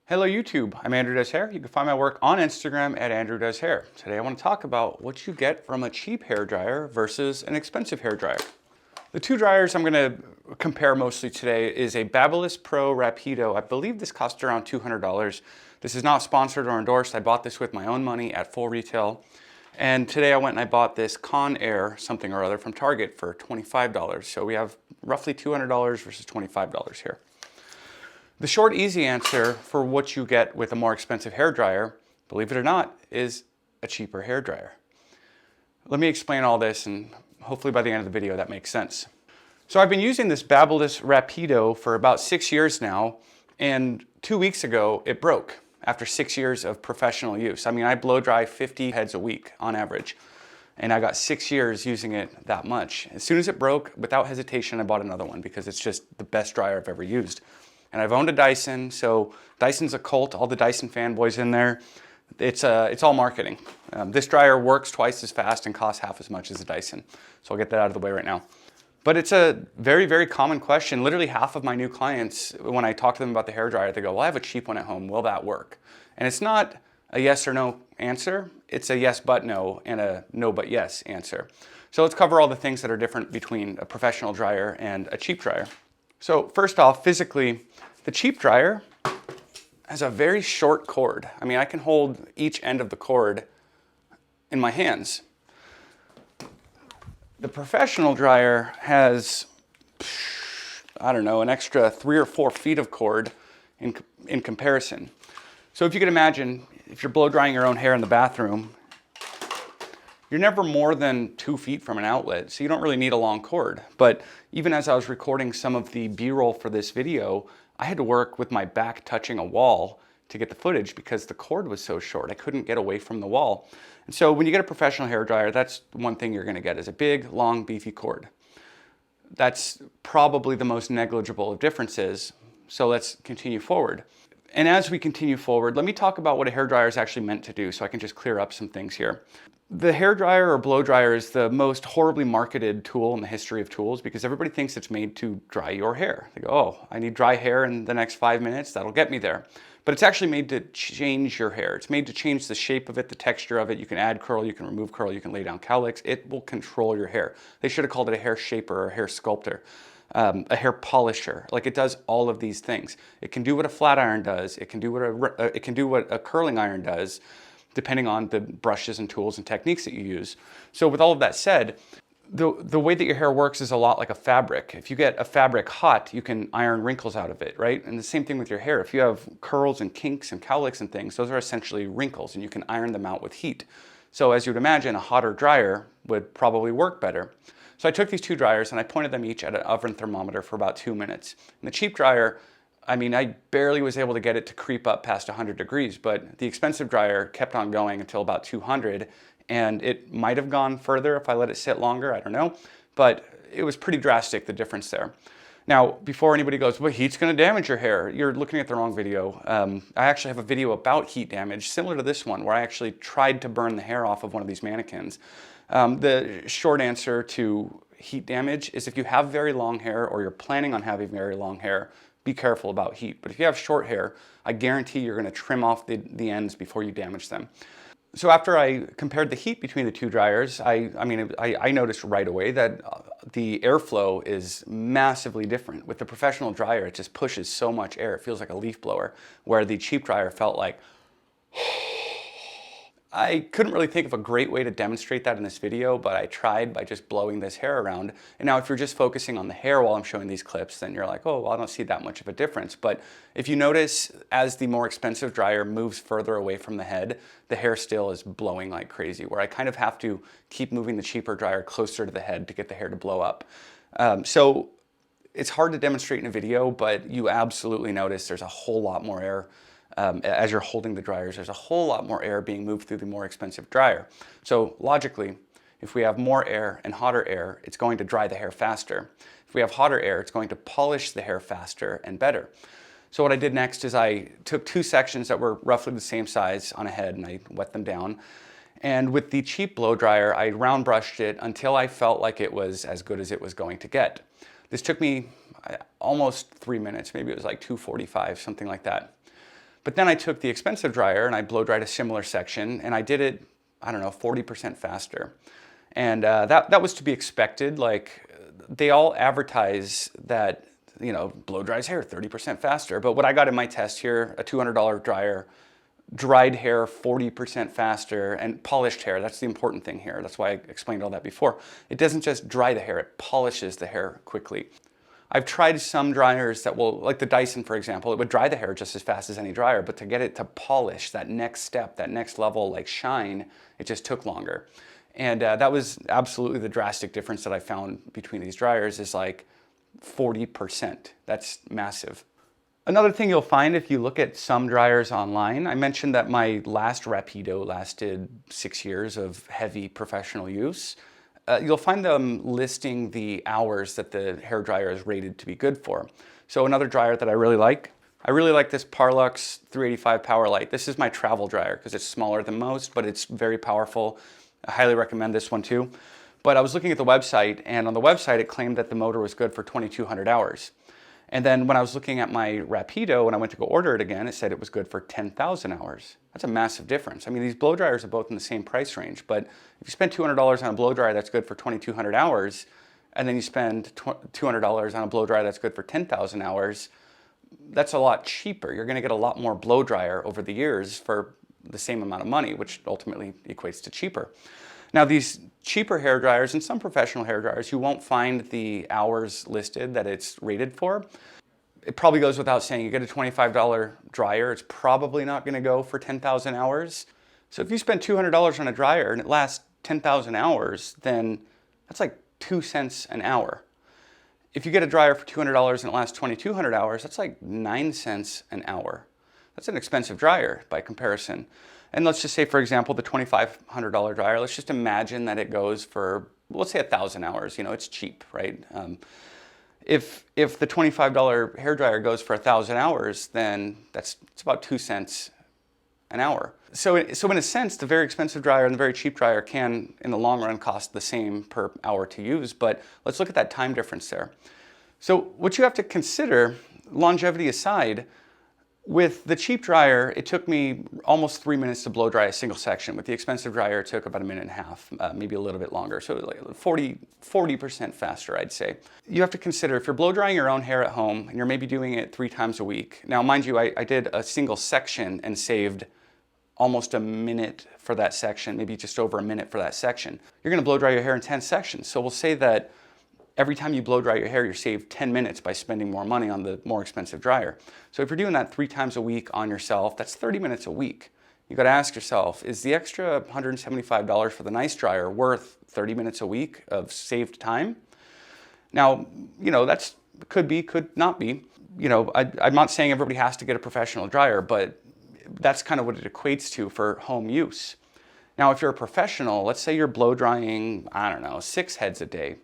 Hello YouTube, I'm Andrew Does Hair. You can find my work on Instagram at Andrew Does Hair. Today I want to talk about what you get from a cheap hair dryer versus an expensive hair dryer. The two dryers I'm going to compare mostly today is a Babyliss Pro Rapido. I believe this cost around $200. This is not sponsored or endorsed. I bought this with my own money at full retail. And today I went and I bought this Conair something or other from Target for $25. So we have roughly $200 versus $25 here. The short, easy answer for what you get with a more expensive hair dryer, believe it or not, is a cheaper hair dryer. Let me explain all this, and hopefully by the end of the video that makes sense. So I've been using this Babyliss Rapido for about 6 years now, and 2 weeks ago it broke after 6 years of professional use. I mean, I blow dry 50 heads a week on average, and I got 6 years using it that much. As soon as it broke, without hesitation, I bought another one because it's just the best dryer I've ever used. And I've owned a Dyson, so Dyson's a cult, all the Dyson fanboys in there. It's all marketing. This dryer works twice as fast and costs half as much as a Dyson. So I'll get that out of the way right now. But it's a very, very common question. Literally half of my new clients, when I talk to them about the hair dryer, they go, well, I have a cheap one at home, will that work? And it's not a yes or no answer, it's a yes but no and a no but yes answer. So let's cover all the things that are different between a professional dryer and a cheap dryer. So first off, physically, the cheap dryer has a very short cord. I mean, I can hold each end of the cord in my hands. The professional dryer has, I don't know, an extra 3 or 4 feet of cord in comparison. So if you can imagine, if you're blow drying your own hair in the bathroom, you're never more than 2 feet from an outlet, so you don't really need a long cord. But even as I was recording some of the B-roll for this video, I had to work with my back touching a wall to get the footage because the cord was so short. I couldn't get away from the wall. And so when you get a professional hair dryer, that's one thing you're gonna get is a big, long, beefy cord. That's probably the most negligible of differences. So let's continue forward. And as we continue forward, let me talk about what a hair dryer is actually meant to do so I can just clear up some things here. The hair dryer or blow dryer is the most horribly marketed tool in the history of tools because everybody thinks it's made to dry your hair. They go, oh, I need dry hair in the next 5 minutes, that'll get me there. But it's actually made to change your hair. It's made to change the shape of it, the texture of it. You can add curl, you can remove curl, you can lay down cowlicks. It will control your hair. They should have called it a hair shaper or a hair sculptor. A hair polisher. Like, it does all of these things. It can do what a flat iron does. It can do what a curling iron does, depending on the brushes and tools and techniques that you use. So with all of that said, the way that your hair works is a lot like a fabric. If you get a fabric hot, you can iron wrinkles out of it, right? And the same thing with your hair. If you have curls and kinks and cowlicks and things, those are essentially wrinkles, and you can iron them out with heat. So as you'd imagine, a hotter dryer would probably work better. So I took these two dryers and I pointed them each at an oven thermometer for about 2 minutes. And the cheap dryer, I mean, I barely was able to get it to creep up past 100 degrees, but the expensive dryer kept on going until about 200, and it might have gone further if I let it sit longer, I don't know, but it was pretty drastic, the difference there. Now, before anybody goes, well, heat's gonna damage your hair, you're looking at the wrong video. I actually have a video about heat damage, similar to this one, where I actually tried to burn the hair off of one of these mannequins. The short answer to heat damage is if you have very long hair or you're planning on having very long hair, be careful about heat. But if you have short hair, I guarantee you're gonna trim off the ends before you damage them. So after I compared the heat between the two dryers, I noticed right away that the airflow is massively different. With the professional dryer, it just pushes so much air. It feels like a leaf blower, where the cheap dryer felt like I couldn't really think of a great way to demonstrate that in this video, but I tried by just blowing this hair around. And now if you're just focusing on the hair while I'm showing these clips, then you're like, oh, well, I don't see that much of a difference. But if you notice, as the more expensive dryer moves further away from the head, the hair still is blowing like crazy, where I kind of have to keep moving the cheaper dryer closer to the head to get the hair to blow up. So it's hard to demonstrate in a video, but you absolutely notice there's a whole lot more air. As you're holding the dryers, there's a whole lot more air being moved through the more expensive dryer. So logically, if we have more air and hotter air, it's going to dry the hair faster. If we have hotter air, it's going to polish the hair faster and better. So what I did next is I took 2 sections that were roughly the same size on a head and I wet them down. And with the cheap blow dryer, I round brushed it until I felt like it was as good as it was going to get. This took me almost 3 minutes, maybe it was like 2:45, something like that. But then I took the expensive dryer and I blow dried a similar section, and I did it, I don't know, 40% faster. And that was to be expected. Like, they all advertise that, blow dries hair 30% faster. But what I got in my test here, a $200 dryer, dried hair 40% faster, and polished hair. That's the important thing here. That's why I explained all that before. It doesn't just dry the hair, it polishes the hair quickly. I've tried some dryers that will, like the Dyson, for example, it would dry the hair just as fast as any dryer, but to get it to polish, that next step, that next level, like shine, it just took longer. And that was absolutely the drastic difference that I found between these dryers, is like 40%. That's massive. Another thing you'll find if you look at some dryers online, I mentioned that my last Rapido lasted 6 years of heavy professional use. You'll find them listing the hours that the hair dryer is rated to be good for. So another dryer that I really like this Parlux 385 Power Light. This is my travel dryer because it's smaller than most, but it's very powerful. I highly recommend this one too. But I was looking at the website, and on the website it claimed that the motor was good for 2,200 hours. And then when I was looking at my Rapido, when I went to go order it again, it said it was good for 10,000 hours. That's a massive difference. I mean, these blow dryers are both in the same price range, but if you spend $200 on a blow dryer that's good for 2,200 hours, and then you spend $200 on a blow dryer that's good for 10,000 hours, that's a lot cheaper. You're gonna get a lot more blow dryer over the years for the same amount of money, which ultimately equates to cheaper. Now, these cheaper hair dryers and some professional hair dryers, you won't find the hours listed that it's rated for. It probably goes without saying, you get a $25 dryer, it's probably not gonna go for 10,000 hours. So if you spend $200 on a dryer and it lasts 10,000 hours, then that's like 2 cents an hour. If you get a dryer for $200 and it lasts 2,200 hours, that's like 9 cents an hour. That's an expensive dryer by comparison. And let's just say, for example, the $2,500 dryer, let's just imagine that it goes for, let's say 1,000 hours. It's cheap, right? If the $25 hair dryer goes for 1,000 hours, then it's about 2 cents an hour. So in a sense, the very expensive dryer and the very cheap dryer can, in the long run, cost the same per hour to use. But let's look at that time difference there. So what you have to consider, longevity aside, with the cheap dryer, it took me almost 3 minutes to blow dry a single section. With the expensive dryer, it took about 1.5 minutes, maybe a little bit longer. So like 40% faster, I'd say. You have to consider, if you're blow drying your own hair at home and you're maybe doing it 3 times a week. Now, mind you, I did a single section and saved almost a minute for that section, maybe just over a minute for that section. You're gonna blow dry your hair in 10 sections. So we'll say that every time you blow dry your hair, you save 10 minutes by spending more money on the more expensive dryer. So if you're doing that 3 times a week on yourself, that's 30 minutes a week. You gotta ask yourself, is the extra $175 for the nice dryer worth 30 minutes a week of saved time? Now, that's could be, could not be. I'm not saying everybody has to get a professional dryer, but that's kind of what it equates to for home use. Now, if you're a professional, let's say you're blow drying, 6 heads a day,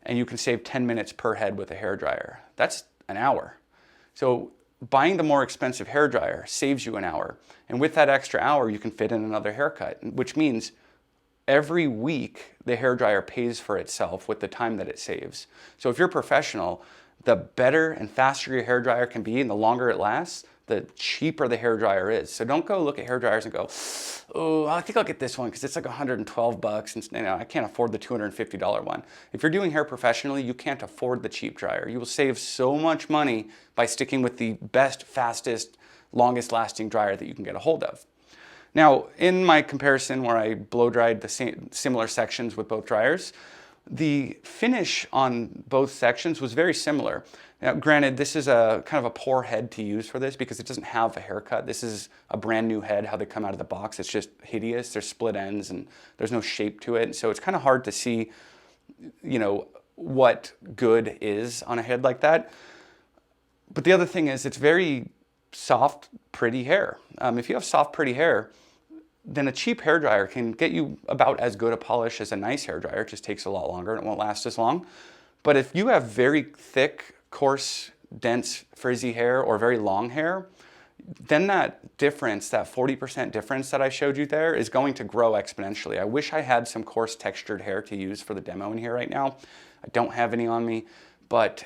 and you can save 10 minutes per head with a hair dryer. That's an hour. So buying the more expensive hair dryer saves you an hour. And with that extra hour, you can fit in another haircut, which means every week the hair dryer pays for itself with the time that it saves. So if you're professional, the better and faster your hair dryer can be and the longer it lasts, the cheaper the hair dryer is. So don't go look at hair dryers and go, oh, I think I'll get this one because it's like 112 bucks and I can't afford the $250 one. If you're doing hair professionally, you can't afford the cheap dryer. You will save so much money by sticking with the best, fastest, longest lasting dryer that you can get a hold of. Now, in my comparison where I blow dried the similar sections with both dryers, the finish on both sections was very similar. Now, granted, this is a kind of a poor head to use for this because it doesn't have a haircut. This is a brand new head, how they come out of the box. It's just hideous. There's split ends and there's no shape to it. So it's kind of hard to see, what good is on a head like that. But the other thing is it's very soft, pretty hair. If you have soft, pretty hair, then a cheap hair dryer can get you about as good a polish as a nice hair dryer. It just takes a lot longer and it won't last as long. But if you have very thick, coarse, dense, frizzy hair or very long hair, then that difference, that 40% difference that I showed you there is going to grow exponentially. I wish I had some coarse textured hair to use for the demo in here right now. I don't have any on me, but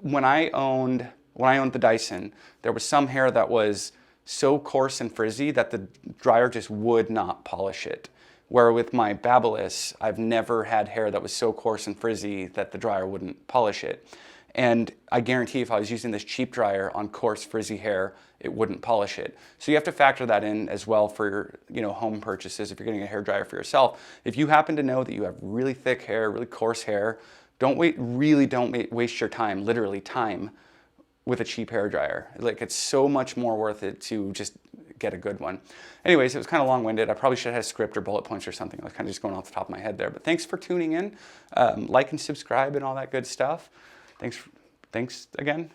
when I owned the Dyson, there was some hair that was so coarse and frizzy that the dryer just would not polish it. Where with my Babyliss, I've never had hair that was so coarse and frizzy that the dryer wouldn't polish it. And I guarantee if I was using this cheap dryer on coarse, frizzy hair, it wouldn't polish it. So you have to factor that in as well for your, home purchases. If you're getting a hair dryer for yourself, if you happen to know that you have really thick hair, really coarse hair, don't waste your time, literally time, with a cheap hair dryer. Like, it's so much more worth it to just get a good one. Anyways, it was kind of long-winded. I probably should have had a script or bullet points or something. I was kind of just going off the top of my head there. But thanks for tuning in. Like and subscribe and all that good stuff. Thanks again.